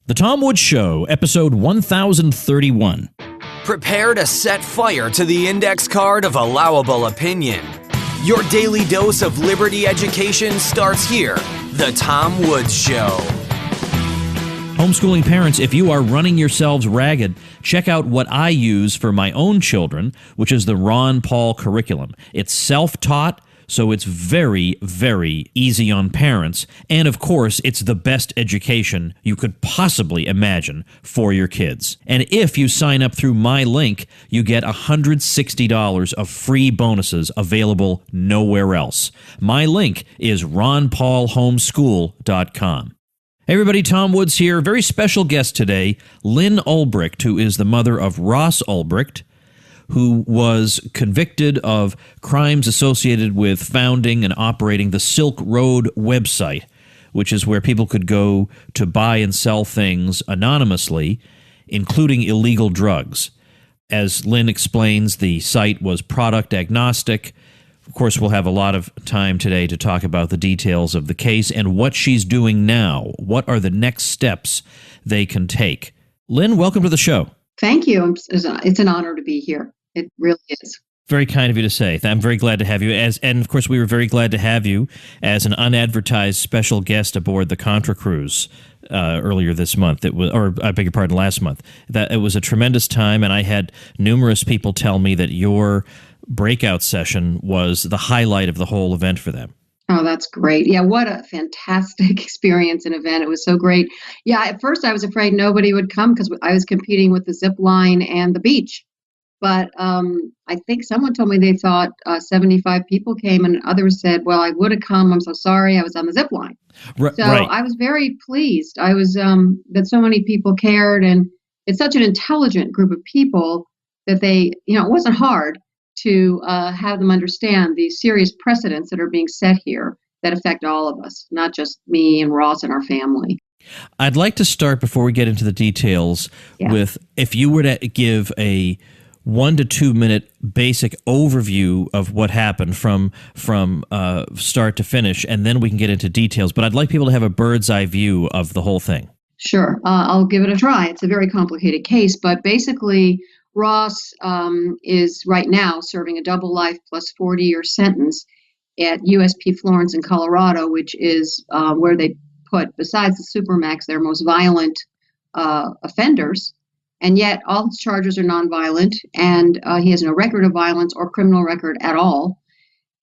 The Tom Woods Show, episode 1031. Prepare to set fire to the index card of allowable opinion. Your daily dose of liberty education starts here. The Tom Woods Show. Homeschooling parents, if you are running yourselves ragged, check out what I use for my own children, which is the Ron Paul curriculum. It's self-taught, so it's very, very easy on parents. And of course, it's the best education you could possibly imagine for your kids. And if you sign up through my link, you get $160 of free bonuses available nowhere else. My link is ronpaulhomeschool.com. Hey everybody, Tom Woods here. Very special guest today, Lyn Ulbricht, who is the mother of Ross Ulbricht, who was convicted of crimes associated with founding and operating the Silk Road website, which is where people could go to buy and sell things anonymously, including illegal drugs. As Lyn explains, the site was product agnostic. Of course, we'll have a lot of time today to talk about the details of the case and what she's doing now. What are the next steps they can take? Lyn, welcome to the show. Thank you. It's an honor to be here. It really is. Very kind of you to say. I'm very glad to have you. And of course, we were very glad to have you as an unadvertised special guest aboard the Contra Cruise earlier this month. I beg your pardon, last month. That it was a tremendous time, and I had numerous people tell me that your breakout session was the highlight of the whole event for them. Oh, that's great. Yeah, what a fantastic experience and event. It was so great. Yeah, at first I was afraid nobody would come because I was competing with the zip line and the beach. But I think someone told me they thought 75 people came, and others said, well, I would have come. I'm so sorry. I was on the zip line. Right. I was very pleased. I was that so many people cared, and it's such an intelligent group of people that it wasn't hard to have them understand the serious precedents that are being set here that affect all of us, not just me and Ross and our family. I'd like to start, before we get into the details, with if you were to give a 1 to 2 minute basic overview of what happened from start to finish, and then we can get into details. But I'd like people to have a bird's eye view of the whole thing. Sure. I'll give it a try. It's a very complicated case, but basically Ross is right now serving a double life plus 40-year sentence at USP Florence in Colorado, which is where they put, besides the Supermax, their most violent offenders. And yet all his charges are nonviolent, and he has no record of violence or criminal record at all.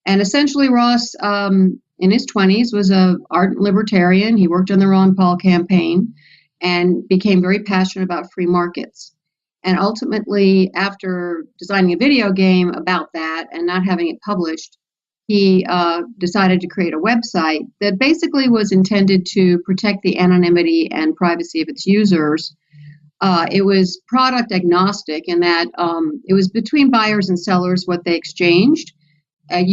And essentially Ross, in his 20s, was an ardent libertarian. He worked on the Ron Paul campaign and became very passionate about free markets. And ultimately, after designing a video game about that and not having it published, he decided to create a website that basically was intended to protect the anonymity and privacy of its users. It was product agnostic in that it was between buyers and sellers what they exchanged but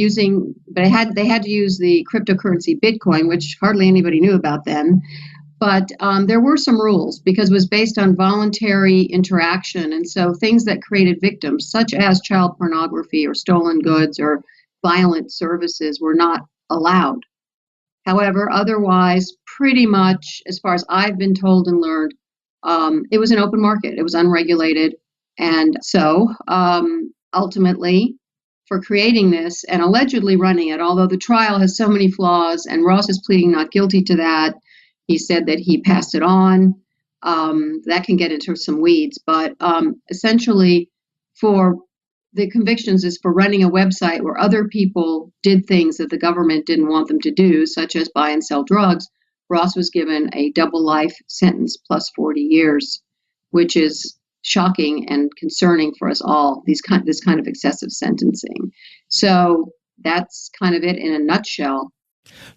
they had to use the cryptocurrency Bitcoin, which hardly anybody knew about then. But there were some rules because it was based on voluntary interaction. And so things that created victims, such as child pornography or stolen goods or violent services, were not allowed. However, otherwise, pretty much, as far as I've been told and learned, it was an open market. It was unregulated. And so ultimately, for creating this and allegedly running it, although the trial has so many flaws and Ross is pleading not guilty to that, he said that he passed it on. That can get into some weeds. But essentially, for the convictions is for running a website where other people did things that the government didn't want them to do, such as buy and sell drugs. Ross was given a double life sentence plus 40 years, which is shocking and concerning for us all, this kind of excessive sentencing. So that's kind of it in a nutshell.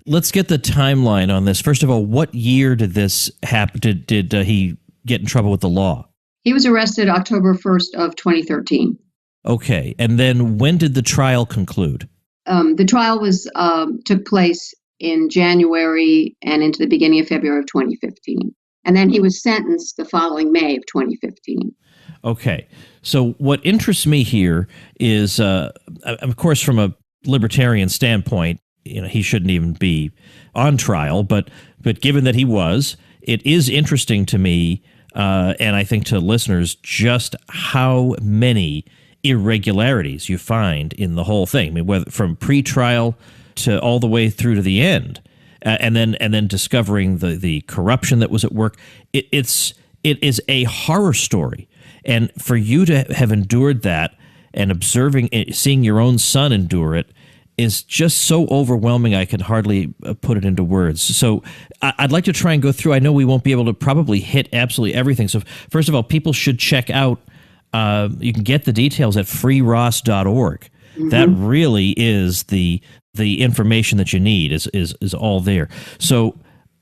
Let's get the timeline on this. First of all, what year did this happen? Did he get in trouble with the law? He was arrested October 1st of 2013. Okay. And then when did the trial conclude? The trial took place in January and into the beginning of February of 2015. And then he was sentenced the following May of 2015. Okay. So what interests me here is, of course, from a libertarian standpoint, he shouldn't even be on trial, but given that he was, it is interesting to me, and I think to listeners, just how many irregularities you find in the whole thing. I mean, whether from pre-trial to all the way through to the end, and then discovering the corruption that was at work. It is a horror story, and for you to have endured that and observing it, seeing your own son endure it, is just so overwhelming. I can hardly put it into words. So I'd like to try and go through. I know we won't be able to probably hit absolutely everything. So first of all, people should check out. You can get the details at freeross.org. Mm-hmm. That really is the information that you need is all there. So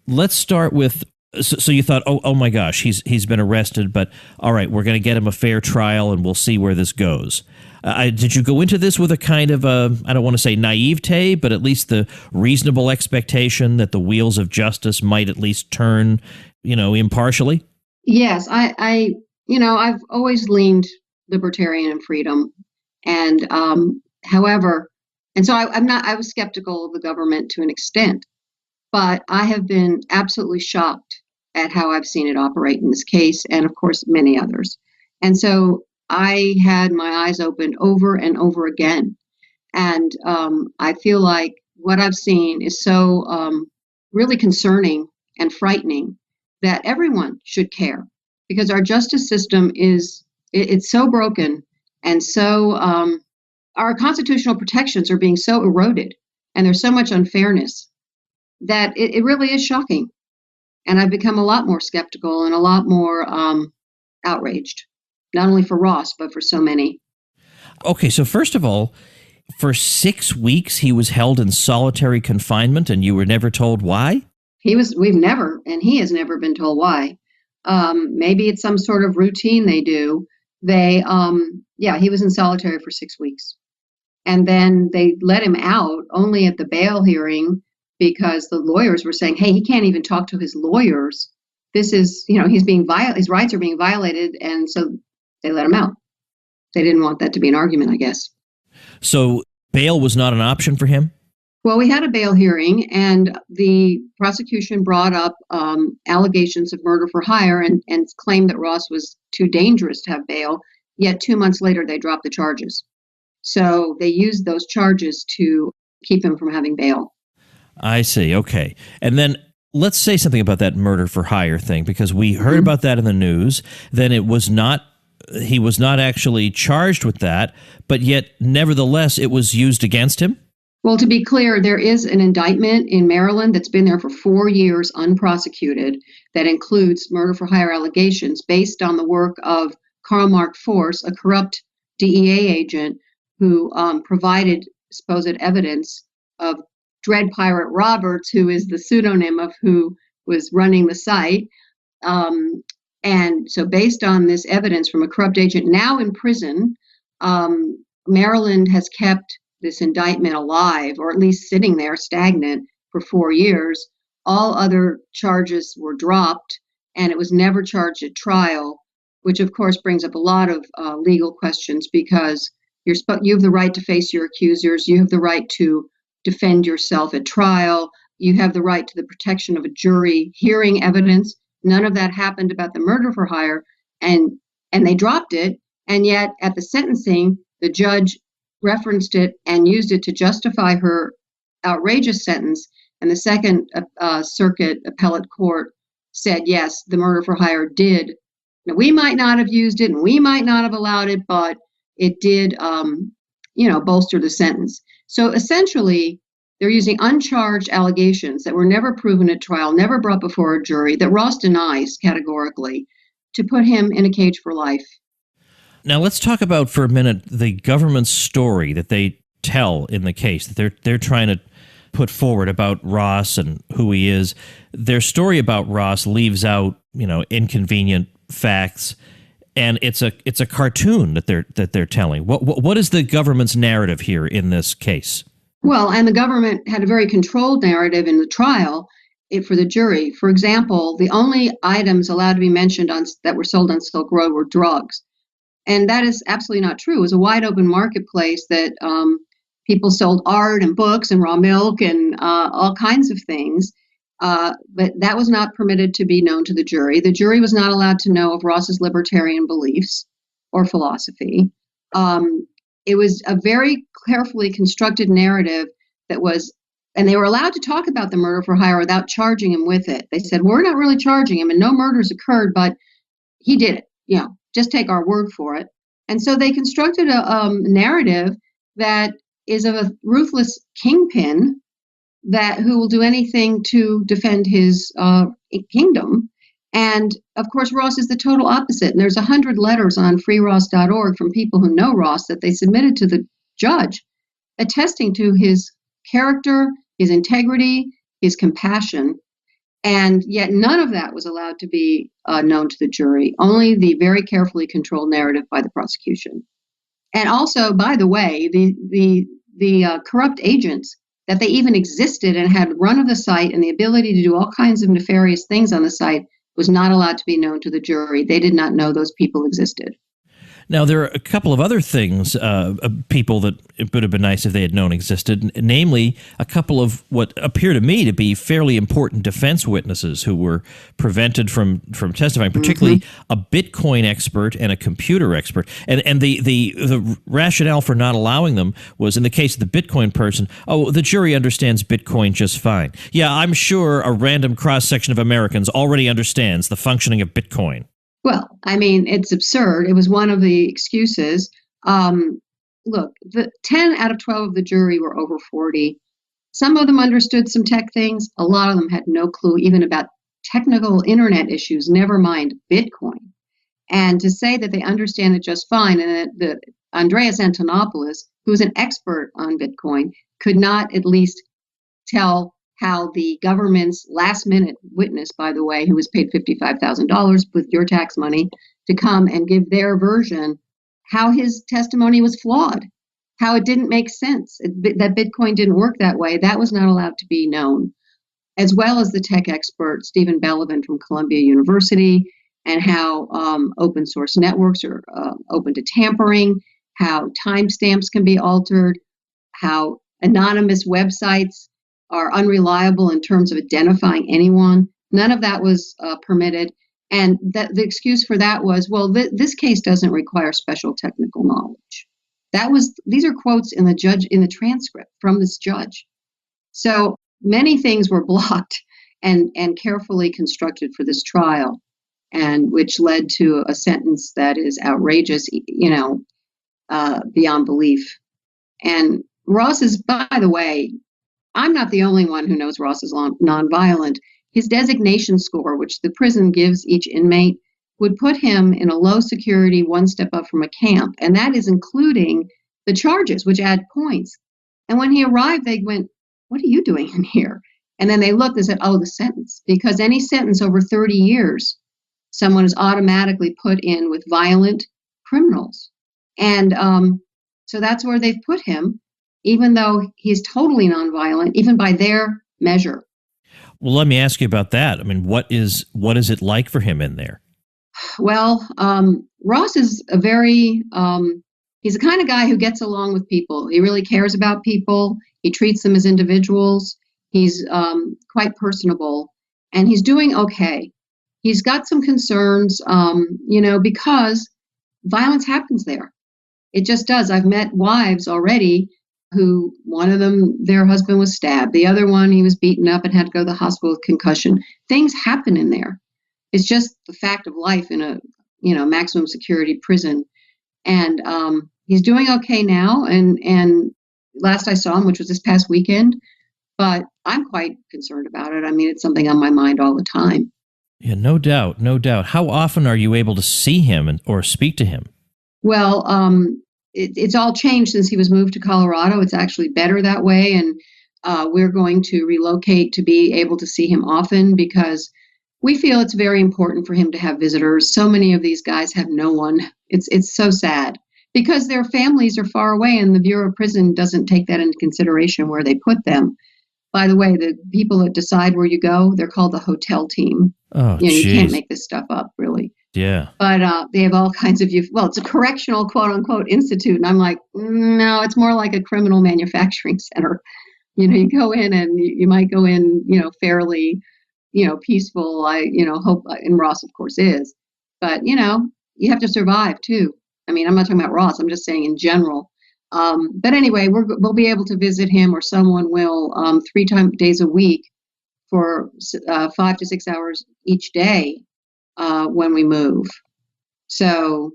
let's start with. So you thought, oh my gosh, he's been arrested, but all right, we're going to get him a fair trial, and we'll see where this goes. Did you go into this with a kind of I don't want to say naivete, but at least the reasonable expectation that the wheels of justice might at least turn, impartially? Yes, I've always leaned libertarian and freedom, and however, and so I was skeptical of the government to an extent, but I have been absolutely shocked at how I've seen it operate in this case, and of course many others. And so I had my eyes opened over and over again. And I feel like what I've seen is so really concerning and frightening that everyone should care, because our justice system it's so broken, and so our constitutional protections are being so eroded, and there's so much unfairness that it really is shocking. And I've become a lot more skeptical and a lot more outraged, not only for Ross, but for so many. Okay, so first of all, for 6 weeks, he was held in solitary confinement, and you were never told why? He has never been told why. Maybe it's some sort of routine they do. He was in solitary for 6 weeks. And then they let him out only at the bail hearing, because the lawyers were saying, hey, he can't even talk to his lawyers. This is, he's being his rights are being violated. And so they let him out. They didn't want that to be an argument, I guess. So bail was not an option for him? Well, we had a bail hearing, and the prosecution brought up allegations of murder for hire and claimed that Ross was too dangerous to have bail. Yet 2 months later, they dropped the charges. So they used those charges to keep him from having bail. I see. Okay. And then let's say something about that murder for hire thing, because we heard about that in the news. Then he was not actually charged with that, but yet nevertheless it was used against him. Well, to be clear, there is an indictment in Maryland that's been there for 4 years unprosecuted that includes murder for hire allegations based on the work of Karl Mark Force, a corrupt DEA agent who provided supposed evidence of Dread Pirate Roberts, who is the pseudonym of who was running the site. And so based on this evidence from a corrupt agent now in prison, Maryland has kept this indictment alive, or at least sitting there stagnant, for 4 years. All other charges were dropped, and it was never charged at trial, which of course brings up a lot of legal questions, because you have the right to face your accusers, you have the right to defend yourself at trial, you have the right to the protection of a jury hearing evidence. None of that happened about the murder for hire, and they dropped it. And yet at the sentencing, the judge referenced it and used it to justify her outrageous sentence. And the Second Circuit Appellate Court said, yes, the murder for hire did. Now, we might not have used it and we might not have allowed it, but it did, bolster the sentence. So essentially, they're using uncharged allegations that were never proven at trial, never brought before a jury, that Ross denies categorically, to put him in a cage for life. Now let's talk about for a minute the government's story that they tell in the case that they're trying to put forward about Ross and who he is. Their story about Ross leaves out, inconvenient facts, and it's a cartoon that they're telling. What is the government's narrative here in this case? Well, and the government had a very controlled narrative in the trial for the jury. For example, the only items allowed to be mentioned that were sold on Silk Road were drugs. And that is absolutely not true. It was a wide open marketplace that people sold art and books and raw milk and all kinds of things. But that was not permitted to be known to the jury. The jury was not allowed to know of Ross's libertarian beliefs or philosophy. It was a very carefully constructed narrative that was, and they were allowed to talk about the murder for hire without charging him with it. They said, we're not really charging him and no murders occurred, but he did it. Just take our word for it. And so they constructed a narrative that is of a ruthless kingpin who will do anything to defend his kingdom. And of course, Ross is the total opposite. And there's 100 letters on freeross.org from people who know Ross that they submitted to the judge, attesting to his character, his integrity, his compassion. And yet none of that was allowed to be known to the jury, only the very carefully controlled narrative by the prosecution. And also, by the way, the corrupt agents, that they even existed and had run of the site and the ability to do all kinds of nefarious things on the site, was not allowed to be known to the jury. They did not know those people existed. Now, there are a couple of other things, people that it would have been nice if they had known existed, namely a couple of what appear to me to be fairly important defense witnesses who were prevented from testifying, particularly a Bitcoin expert and a computer expert. And the rationale for not allowing them was, in the case of the Bitcoin person, the jury understands Bitcoin just fine. Yeah, I'm sure a random cross-section of Americans already understands the functioning of Bitcoin. Well, I mean, it's absurd. It was one of the excuses. Look, the 10 out of 12 of the jury were over 40. Some of them understood some tech things. A lot of them had no clue even about technical internet issues, never mind Bitcoin. And to say that they understand it just fine, and that Andreas Antonopoulos, who's an expert on Bitcoin, could not at least tell how the government's last-minute witness, by the way, who was paid $55,000 with your tax money to come and give their version, how his testimony was flawed, how it didn't make sense, that Bitcoin didn't work that way. That was not allowed to be known, as well as the tech expert, Stephen Bellavin from Columbia University, and how open source networks are open to tampering, how timestamps can be altered, how anonymous websites are unreliable in terms of identifying anyone. None of that was permitted. And the excuse for that was, well, this case doesn't require special technical knowledge. These are quotes in the transcript from this judge. So many things were blocked and carefully constructed for this trial, and which led to a sentence that is outrageous, beyond belief. And Ross is, by the way, I'm not the only one who knows Ross is nonviolent. His designation score, which the prison gives each inmate, would put him in a low security, one step up from a camp. And that is including the charges, which add points. And when he arrived, they went, "What are you doing in here?" And then they looked and said, "Oh, the sentence." Because any sentence over 30 years, someone is automatically put in with violent criminals. And so that's where they've put him, even though he's totally nonviolent, even by their measure. Well, let me ask you about that. I mean, what is it like for him in there? Well, Ross is he's the kind of guy who gets along with people. He really cares about people. He treats them as individuals. He's quite personable, and he's doing okay. He's got some concerns, because violence happens there. It just does. I've met wives already who, one of them, their husband was stabbed. The other one, he was beaten up and had to go to the hospital with concussion. Things happen in there. It's just the fact of life in a, maximum security prison. And he's doing okay now. And last I saw him, which was this past weekend, but I'm quite concerned about it. I mean, it's something on my mind all the time. Yeah, no doubt, no doubt. How often are you able to see him or speak to him? Well, it's all changed since he was moved to Colorado. It's actually better that way. And we're going to relocate to be able to see him often because we feel it's very important for him to have visitors. So many of these guys have no one. It's so sad because their families are far away and the Bureau of Prison doesn't take that into consideration where they put them. By the way, the people that decide where you go, they're called the hotel team. Oh, you can't make this stuff up, really. Yeah. But they have all kinds of it's a correctional quote unquote institute. And I'm like, no, it's more like a criminal manufacturing center. You go in and you might go in, fairly, peaceful. Hope, and Ross, of course, is. But, you have to survive, too. I mean, I'm not talking about Ross. I'm just saying in general. But anyway, we'll be able to visit him, or someone will, 3 days a week for 5 to 6 hours each day when we move. So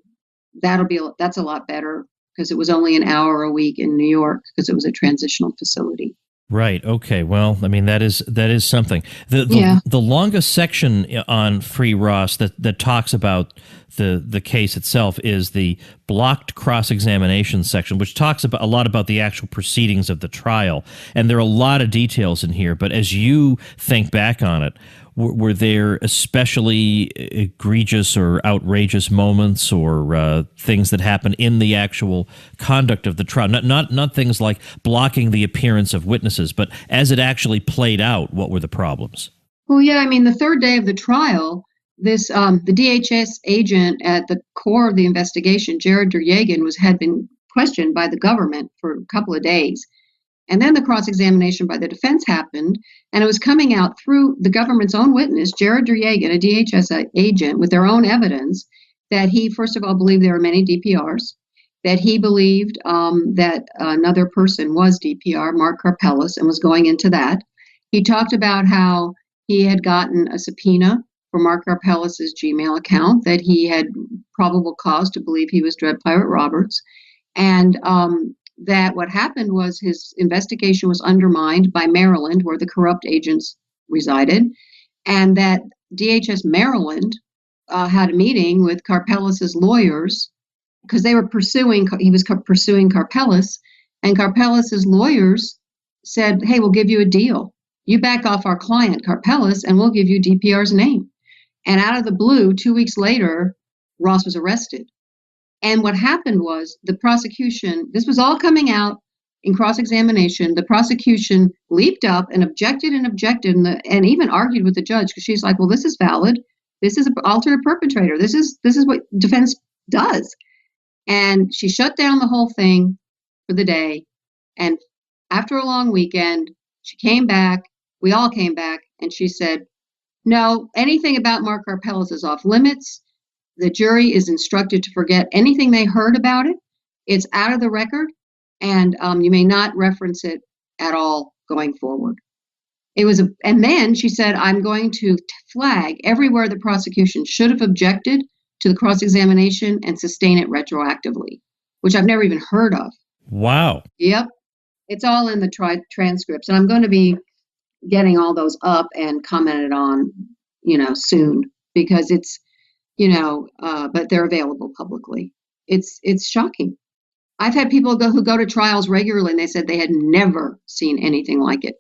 that's a lot better, because it was only an hour a week in New York, because it was a transitional facility. Right. Okay. Well, I mean, that is something. The longest section on Free Ross that talks about the case itself is the blocked cross-examination section, which talks a lot about the actual proceedings of the trial. And there are a lot of details in here. But as you think back on it, were there especially egregious or outrageous moments or things that happened in the actual conduct of the trial? Not things like blocking the appearance of witnesses, but as it actually played out, what were the problems? Well, yeah, I mean, the third day of the trial, the DHS agent at the core of the investigation, Jared Duryagan, had been questioned by the government for a couple of days. And then the cross-examination by the defense happened, and it was coming out through the government's own witness, Jared Duryagan, a DHS agent, with their own evidence, that he, first of all, believed there were many DPRs, that he believed that another person was DPR, Mark Karpeles, and was going into that. He talked about how he had gotten a subpoena for Mark Karpeles' Gmail account, that he had probable cause to believe he was Dread Pirate Roberts, and that what happened was his investigation was undermined by Maryland, where the corrupt agents resided, and that DHS Maryland had a meeting with Karpeles' lawyers, because he was pursuing Karpeles, and Karpeles' lawyers said, hey, we'll give you a deal. You back off our client, Karpeles, and we'll give you DPR's name. And out of the blue, 2 weeks later, Ross was arrested. And what happened was the prosecution, this was all coming out in cross-examination, the prosecution leaped up and objected and even argued with the judge, because she's like, well, this is valid. This is an alternate perpetrator. This is what defense does. And she shut down the whole thing for the day. And after a long weekend, she came back. We all came back. And she said, no, anything about Mark Karpeles is off limits. The jury is instructed to forget anything they heard about it. It's out of the record, and you may not reference it at all going forward. And then she said, I'm going to flag everywhere the prosecution should have objected to the cross-examination and sustain it retroactively, which I've never even heard of. Wow. Yep. It's all in the transcripts, and I'm going to be getting all those up and commented on, soon, because it's, but they're available publicly. It's shocking. I've had people who go to trials regularly, and they said they had never seen anything like it.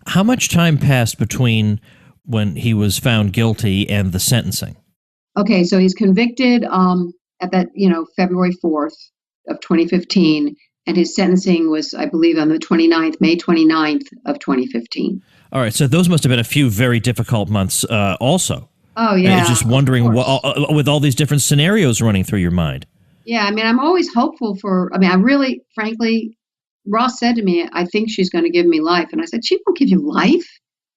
How much time passed between when he was found guilty and the sentencing? Okay, so he's convicted at that, February 4th of 2015, and his sentencing was, I believe, on the May 29th of 2015. All right, so those must have been a few very difficult months also. Oh, yeah. I was just wondering, with all these different scenarios running through your mind. Yeah, I mean, I'm always hopeful I really, frankly, Ross said to me, I think she's going to give me life. And I said, she won't give you life.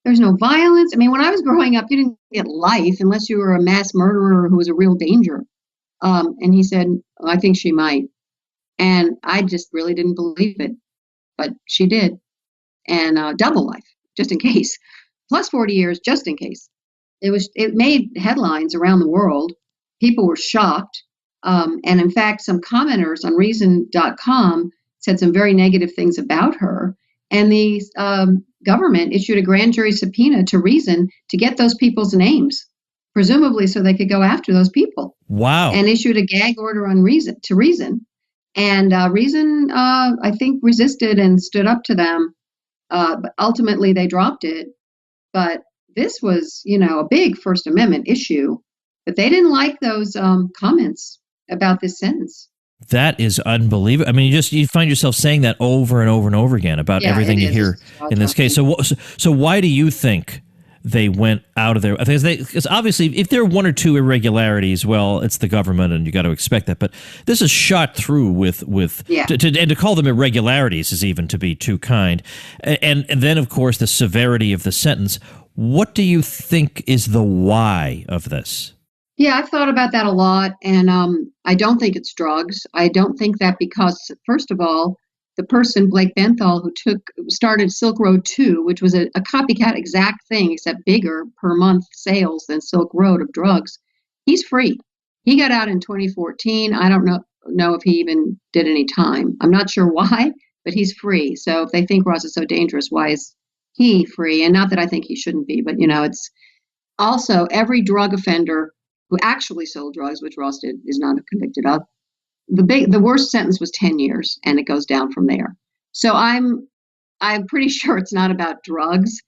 There's no violence. I mean, when I was growing up, you didn't get life unless you were a mass murderer who was a real danger. And he said, I think she might. And I just really didn't believe it. But she did. And double life, just in case. Plus 40 years, just in case. It made headlines around the world. People were shocked. And in fact, some commenters on Reason.com said some very negative things about her. And the government issued a grand jury subpoena to Reason to get those people's names, presumably so they could go after those people. Wow. And issued a gag order on Reason. And Reason, I think, resisted and stood up to them. But ultimately, they dropped it. But this was, a big First Amendment issue. But they didn't like those comments about this sentence. That is unbelievable. I mean, you find yourself saying that over and over and over again about everything you hear in this case. So why do you think they went out of their, because obviously if there are one or two irregularities, well, it's the government and you got to expect that. But this is shot through with Yeah. and to call them irregularities is even to be too kind. And then, of course, the severity of the sentence. What do you think is the why of this? Yeah, I've thought about that a lot, and I don't think it's drugs. I don't think that because, first of all, the person, Blake Benthal, who started Silk Road 2, which was a copycat exact thing, except bigger per month sales than Silk Road of drugs, he's free. He got out in 2014. I don't know if he even did any time. I'm not sure why, but he's free. So if they think Ross is so dangerous, why is he free? And not that I think he shouldn't be, but it's also every drug offender who actually sold drugs, which Ross did, is not convicted of. The worst sentence was 10 years, and it goes down from there. So I'm pretty sure it's not about drugs.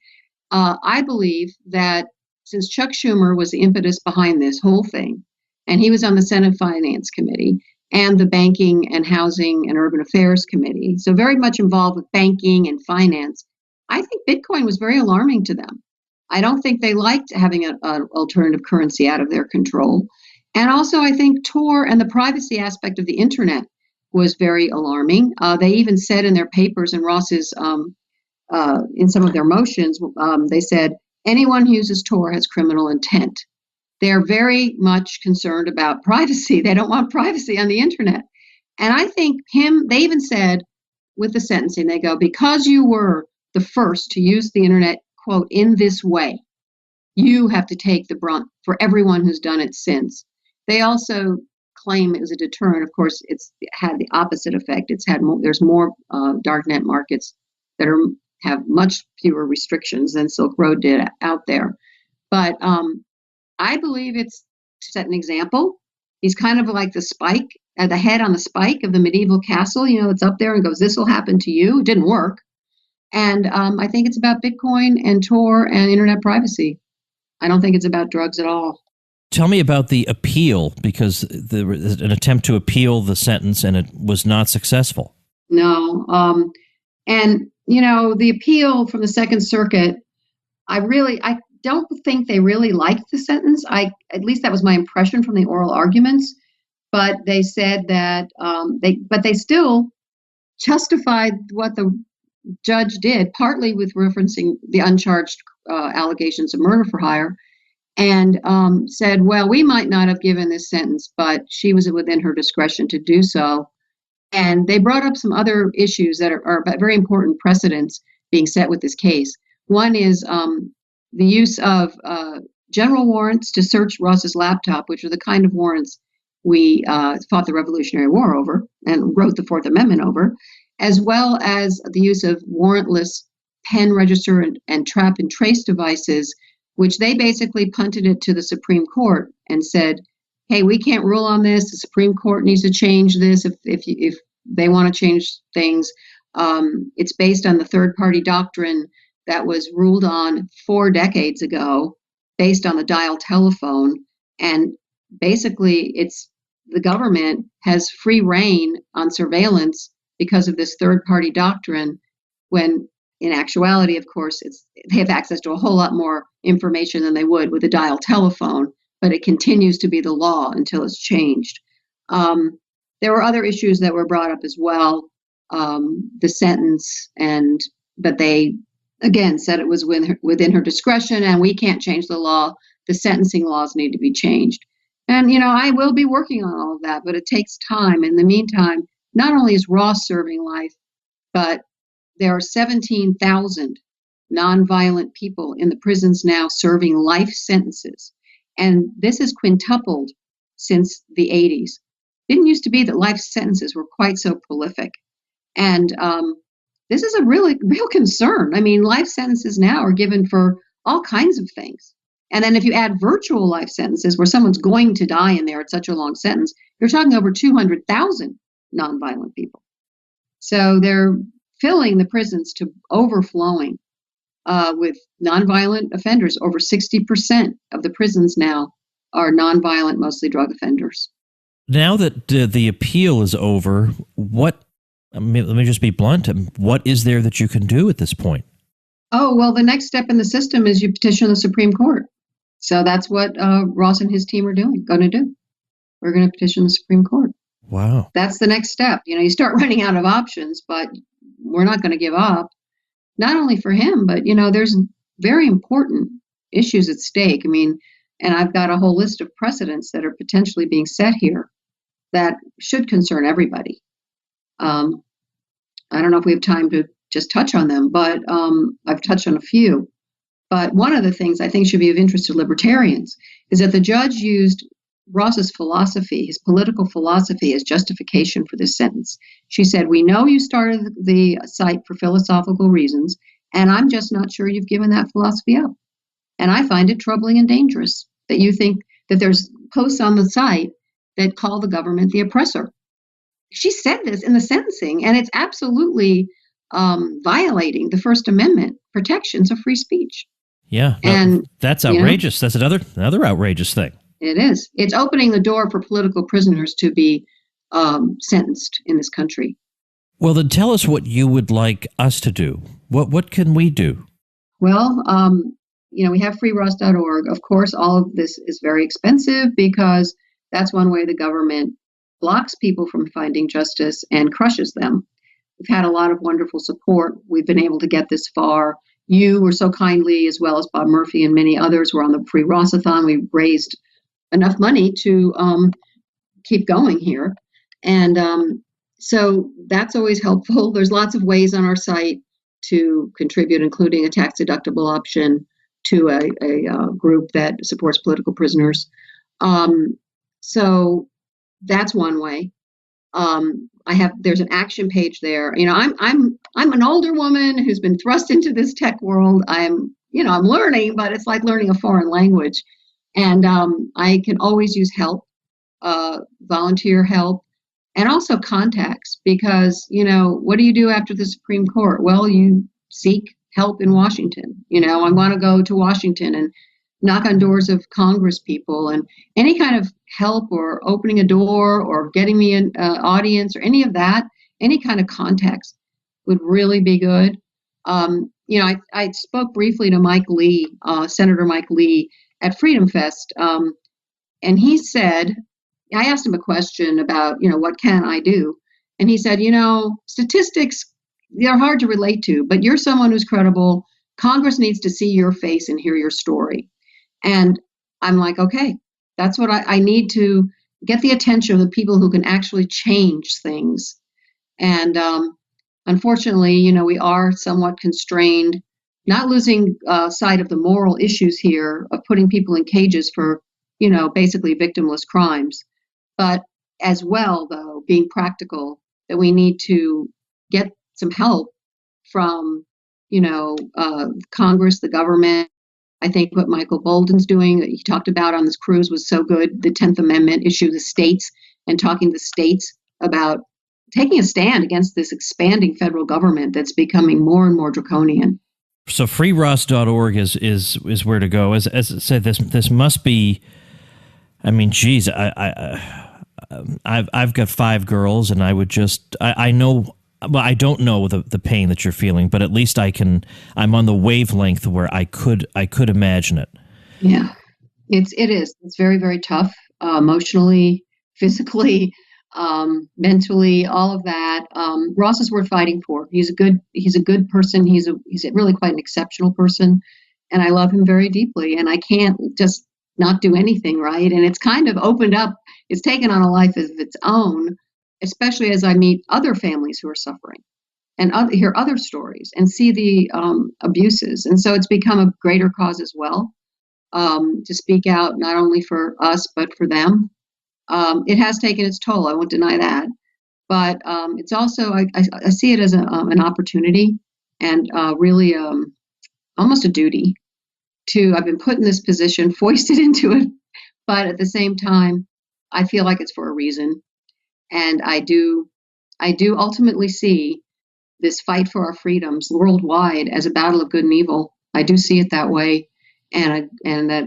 I believe that since Chuck Schumer was the impetus behind this whole thing, and he was on the Senate Finance Committee and the Banking and Housing and Urban Affairs Committee, so very much involved with banking and finance, I think Bitcoin was very alarming to them. I don't think they liked having an alternative currency out of their control. And also, I think Tor and the privacy aspect of the internet was very alarming. They even said in their papers and Ross's, in some of their motions, they said, anyone who uses Tor has criminal intent. They're very much concerned about privacy. They don't want privacy on the internet. And I think they even said with the sentencing, they go, because you were the first to use the internet, quote, in this way, you have to take the brunt for everyone who's done it since. They also claim it was a deterrent. Of course, it's had the opposite effect. There's more darknet markets that have much fewer restrictions than Silk Road did out there. But I believe it's to set an example. He's kind of like the spike, the head on the spike of the medieval castle. It's up there and goes, this will happen to you. It didn't work. And I think it's about Bitcoin and Tor and internet privacy. I don't think it's about drugs at all. Tell me about the appeal, because there was an attempt to appeal the sentence and it was not successful. No. And, the appeal from the Second Circuit, I don't think they really liked the sentence. At least that was my impression from the oral arguments. But they said that they still justified what the judge did, partly with referencing the uncharged allegations of murder for hire, and said, well, we might not have given this sentence, but she was within her discretion to do so. And they brought up some other issues that are very important precedents being set with this case. One is the use of general warrants to search Ross's laptop, which are the kind of warrants we fought the Revolutionary War over and wrote the Fourth Amendment over, as well as the use of warrantless pen, register, and trap and trace devices, which they basically punted it to the Supreme Court and said, hey, we can't rule on this. The Supreme Court needs to change this if they want to change things. It's based on the third-party doctrine that was ruled on 4 decades ago, based on the dial telephone. And basically, the government has free reign on surveillance because of this third-party doctrine, when in actuality, of course, they have access to a whole lot more information than they would with a dial telephone, but it continues to be the law until it's changed. There were other issues that were brought up as well, the sentence, but they, again, said it was within her discretion and we can't change the law. The sentencing laws need to be changed. And, I will be working on all of that, but it takes time. In the meantime, not only is Ross serving life, but there are 17,000 nonviolent people in the prisons now serving life sentences. And this has quintupled since the 80s. It didn't used to be that life sentences were quite so prolific. And this is a real concern. I mean, life sentences now are given for all kinds of things. And then if you add virtual life sentences where someone's going to die in there at such a long sentence, you're talking over 200,000 nonviolent people. So they're filling the prisons to overflowing with nonviolent offenders. Over 60% of the prisons now are nonviolent, mostly drug offenders. Now that the appeal is over, let me just be blunt. What is there that you can do at this point? Oh, well, the next step in the system is you petition the Supreme Court. So that's what Ross and his team are going to do. We're going to petition the Supreme Court. Wow. That's the next step. You start running out of options, but we're not going to give up. Not only for him, but, there's very important issues at stake. And I've got a whole list of precedents that are potentially being set here that should concern everybody. I don't know if we have time to just touch on them, but I've touched on a few. But one of the things I think should be of interest to libertarians is that the judge used Ross's philosophy, his political philosophy, as justification for this sentence. She said, "We know you started the site for philosophical reasons, and I'm just not sure you've given that philosophy up. And I find it troubling and dangerous that you think that there's posts on the site that call the government the oppressor." She said this in the sentencing, and it's absolutely violating the First Amendment protections of free speech. Yeah, And that's outrageous. That's another outrageous thing. It is. It's opening the door for political prisoners to be sentenced in this country. Well, then tell us what you would like us to do. What can we do? Well, we have freeross.org. Of course, all of this is very expensive because that's one way the government blocks people from finding justice and crushes them. We've had a lot of wonderful support. We've been able to get this far. You were so kindly, as well as Bob Murphy and many others, were on the Free Ross-a-thon. We raised enough money to keep going here. And so that's always helpful. There's lots of ways on our site to contribute, including a tax-deductible option to a group that supports political prisoners. So that's one way. There's an action page there. I'm an older woman who's been thrust into this tech world. I'm learning, but it's like learning a foreign language. And I can always use help, volunteer help, and also contacts, because, what do you do after the Supreme Court? Well, you seek help in Washington. I want to go to Washington and knock on doors of Congress people, and any kind of help or opening a door or getting me an audience or any of that, any kind of contacts would really be good. I spoke briefly to Mike Lee, Senator Mike Lee, at Freedom Fest, and he said, I asked him a question about, what can I do? And he said, statistics, they're hard to relate to, but you're someone who's credible. Congress needs to see your face and hear your story. And I'm like, okay, that's what I need to get the attention of the people who can actually change things. And unfortunately, we are somewhat constrained, not losing sight of the moral issues here of putting people in cages for, basically victimless crimes. But as well, though, being practical, that we need to get some help from, Congress, the government. I think what Michael Bolden's doing, that he talked about on this cruise, was so good. The 10th Amendment issue, the states, and talking to states about taking a stand against this expanding federal government that's becoming more and more draconian. So freeross.org is where to go. As I said, this must be. I mean, geez, I've got 5 girls, and I would just I know. Well, I don't know the pain that you're feeling, but at least I'm on the wavelength where I could imagine it. Yeah, it is. It's very, very tough, emotionally, physically, mentally, all of that. Ross is worth fighting for. He's a good person. He's really quite an exceptional person, and I love him very deeply. And I can't just not do anything, right? And it's kind of opened up. It's taken on a life of its own, especially as I meet other families who are suffering and hear other stories and see the abuses. And so it's become a greater cause as well, to speak out not only for us, but for them. It has taken its toll. I won't deny that. But it's also, I see it as an opportunity and really almost a duty I've been put in this position, foisted into it. But at the same time, I feel like it's for a reason. And I do ultimately see this fight for our freedoms worldwide as a battle of good and evil. I do see it that way, and that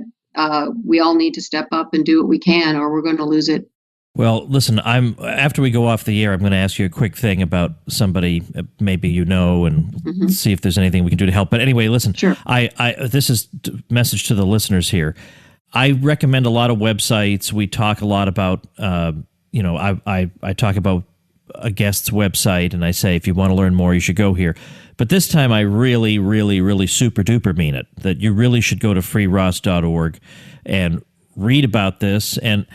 we all need to step up and do what we can, or we're going to lose it. Well, listen, after we go off the air, I'm going to ask you a quick thing about somebody maybe you know and see if there's anything we can do to help. But anyway, listen, Sure. This is a message to the listeners here. I recommend a lot of websites. We talk a lot about, I talk about a guest's website, and I say, if you want to learn more, you should go here. But this time I really, really, really super duper mean it, that you really should go to freeross.org and read about this. And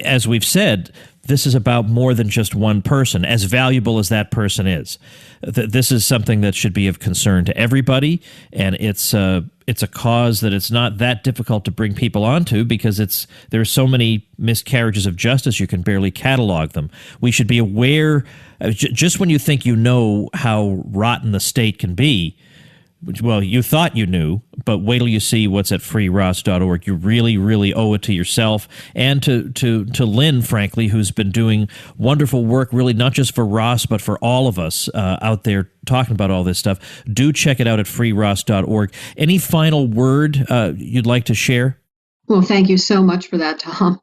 as we've said, this is about more than just one person, as valuable as that person is. This is something that should be of concern to everybody, and it's a cause that it's not that difficult to bring people onto because there are so many miscarriages of justice you can barely catalog them. We should be aware, just when you think you know how rotten the state can be, well, you thought you knew, but wait till you see what's at freeross.org. You really, really owe it to yourself and to Lyn, frankly, who's been doing wonderful work, really not just for Ross, but for all of us out there talking about all this stuff. Do check it out at freeross.org. Any final word you'd like to share? Well, thank you so much for that, Tom.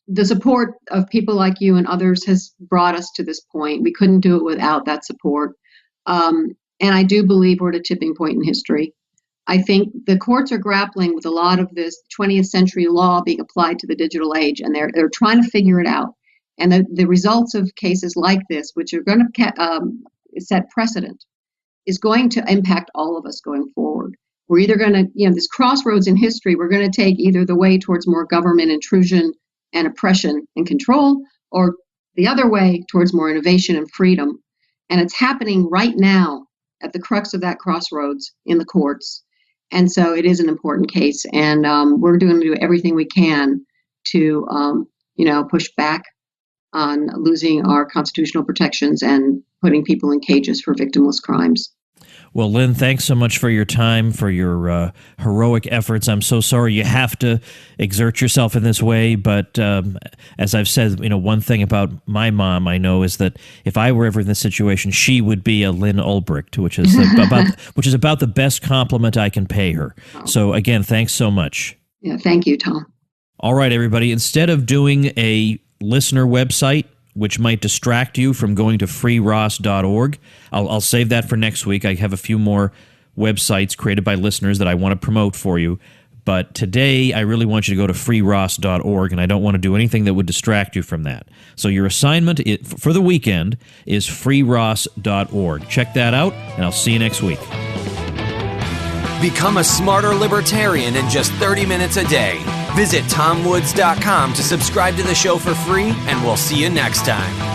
The support of people like you and others has brought us to this point. We couldn't do it without that support. And I do believe we're at a tipping point in history. I think the courts are grappling with a lot of this 20th century law being applied to the digital age, and they're trying to figure it out. And the results of cases like this, which are going to set precedent, is going to impact all of us going forward. We're either going to, this crossroads in history, we're going to take either the way towards more government intrusion and oppression and control, or the other way towards more innovation and freedom. And it's happening right now at the crux of that crossroads in the courts. And so it is an important case. And we're going to do everything we can to, push back on losing our constitutional protections and putting people in cages for victimless crimes. Well, Lyn, thanks so much for your time, for your heroic efforts. I'm so sorry you have to exert yourself in this way, but as I've said, one thing about my mom I know is that if I were ever in this situation, she would be a Lyn Ulbricht, which is about the best compliment I can pay her. Oh. So again, thanks so much. Yeah, thank you, Tom. All right, everybody. Instead of doing a listener website, which might distract you from going to freeross.org. I'll save that for next week. I have a few more websites created by listeners that I want to promote for you. But today, I really want you to go to freeross.org, and I don't want to do anything that would distract you from that. So your assignment for the weekend is freeross.org. Check that out, and I'll see you next week. Become a smarter libertarian in just 30 minutes a day. Visit TomWoods.com to subscribe to the show for free, and we'll see you next time.